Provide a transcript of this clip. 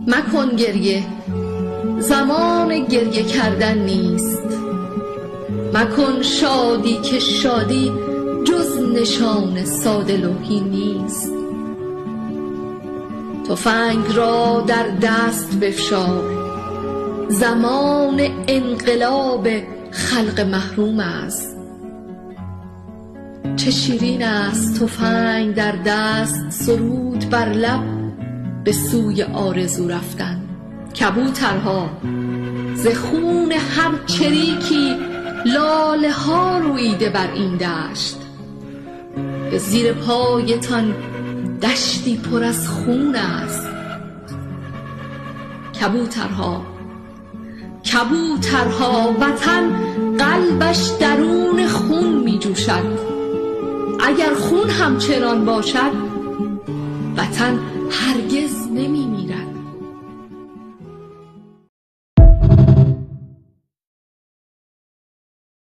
مکن گریه، زمان گریه کردن نیست. مکن شادی که شادی جز نشان ساده لوحی نیست. تفنگ را در دست بفشار، زمان انقلاب خلق محروم است. چه شیرین است تفنگ در دست، سرود بر لب به سوی آرزو رفتن. کبوترها ز خون هر چریکی لاله ها رویده بر این دشت. به زیر پایتان دشتی پر از خون است. کبوترها وطن قلبش درون خون می جوشد. اگر خون همچنان باشد وطن هرگز نمی